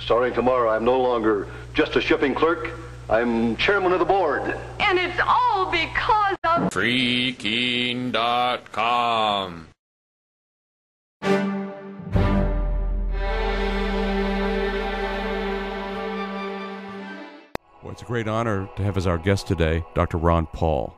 Starting tomorrow, I'm no longer just a shipping clerk. I'm chairman of the board. And it's all because of Freaking.com. Well, it's a great honor to have as our guest today Dr. Ron Paul.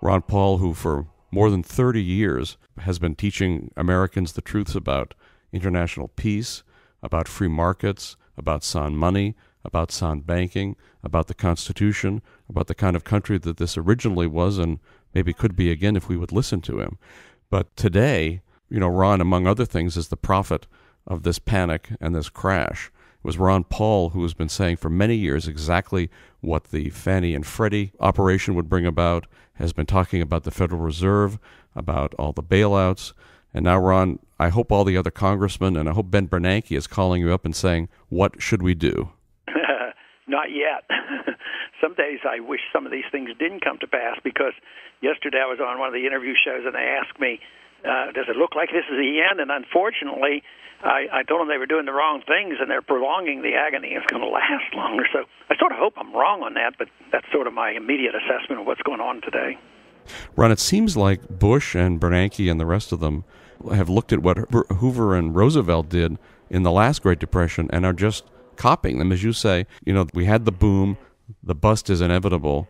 Ron Paul, who for more than 30 years has been teaching Americans the truths about international peace, about free markets, about sound money, about sound banking, about the Constitution, about the kind of country that this originally was and maybe could be again if we would listen to him. But today, Ron, among other things, is the prophet of this panic and this crash. It was Ron Paul who has been saying for many years exactly what the Fannie and Freddie operation would bring about, has been talking about the Federal Reserve, about all the bailouts. And now, Ron, I hope all the other congressmen, and I hope Ben Bernanke is calling you up and saying, what should we do? Not yet. Some days I wish some of these things didn't come to pass, because yesterday I was on one of the interview shows and they asked me, does it look like this is the end? And unfortunately, I told them they were doing the wrong things and they're prolonging the agony. It's going to last longer. So I sort of hope I'm wrong on that, but that's sort of my immediate assessment of what's going on today. Ron, it seems like Bush and Bernanke and the rest of them have looked at what Hoover and Roosevelt did in the last Great Depression and are just copying them. As you say, we had the boom, the bust is inevitable,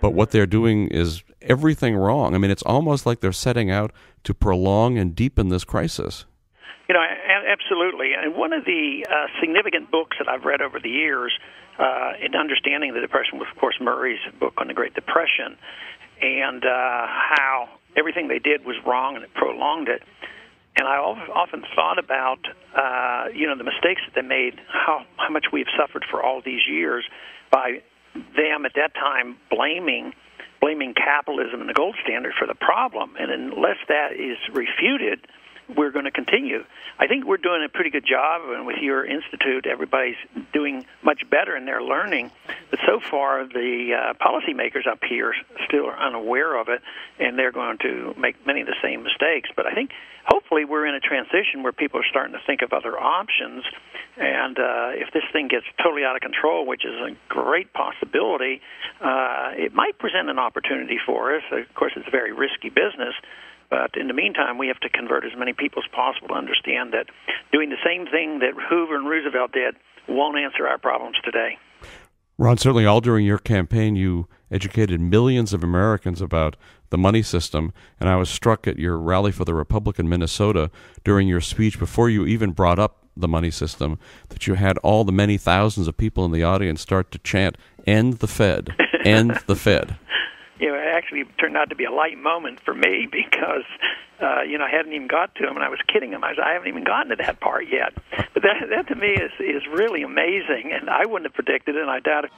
but what they're doing is everything wrong. I mean, it's almost like they're setting out to prolong and deepen this crisis. Absolutely. And one of the significant books that I've read over the years in understanding the Depression was, of course, Murray's book on the Great Depression, and how everything they did was wrong and it prolonged it. And I often thought about, the mistakes that they made, how much we've suffered for all these years by them at that time blaming capitalism and the gold standard for the problem. And unless that is refuted, we're going to continue. I think we're doing a pretty good job, and with your institute, everybody's doing much better in their learning. But so far, the policymakers up here still are unaware of it, and they're going to make many of the same mistakes. But I think hopefully we're in a transition where people are starting to think of other options. And if this thing gets totally out of control, which is a great possibility, it might present an opportunity for us. Of course, it's a very risky business. But in the meantime, we have to convert as many people as possible to understand that doing the same thing that Hoover and Roosevelt did won't answer our problems today. Ron, certainly all during your campaign, you educated millions of Americans about the money system, and I was struck at your rally for the Republic in Minnesota during your speech, before you even brought up the money system, that you had all the many thousands of people in the audience start to chant, "End the Fed, end the Fed." It actually turned out to be a light moment for me, because, I hadn't even got to him, and I was kidding him. I haven't even gotten to that part yet. But that to me is really amazing, and I wouldn't have predicted it, and I doubt it.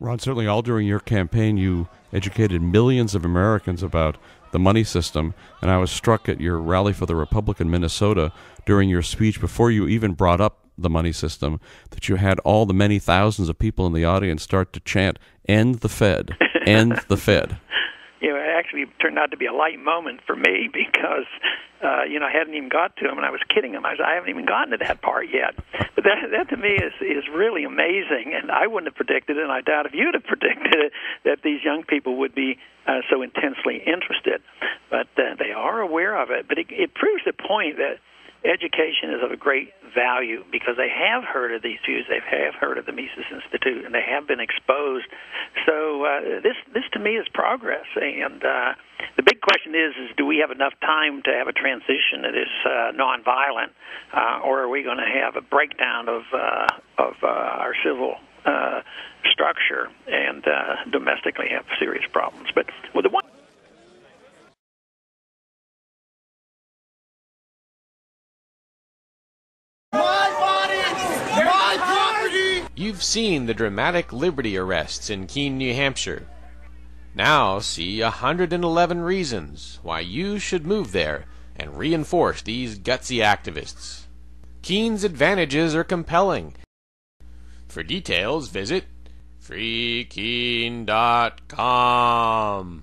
Ron, certainly all during your campaign, you educated millions of Americans about the money system, and I was struck at your rally for the Republic in Minnesota during your speech, before you even brought up the money system, that you had all the many thousands of people in the audience start to chant, "End the Fed, end the Fed." It actually turned out to be a light moment for me, because, I hadn't even got to him, and I was kidding him. I haven't even gotten to that part yet. But that to me is really amazing, and I wouldn't have predicted it, and I doubt if you'd have predicted it, that these young people would be so intensely interested. But they are aware of it. But it proves the point that education is of a great value, because they have heard of these views, they have heard of the Mises Institute, and they have been exposed. So this to me is progress. And the big question is do we have enough time to have a transition that is nonviolent, or are we going to have a breakdown of our civil structure and domestically have serious problems? But the one. You've seen the dramatic liberty arrests in Keene, New Hampshire. Now see 111 reasons why you should move there and reinforce these gutsy activists. Keene's advantages are compelling. For details, visit freekeene.com.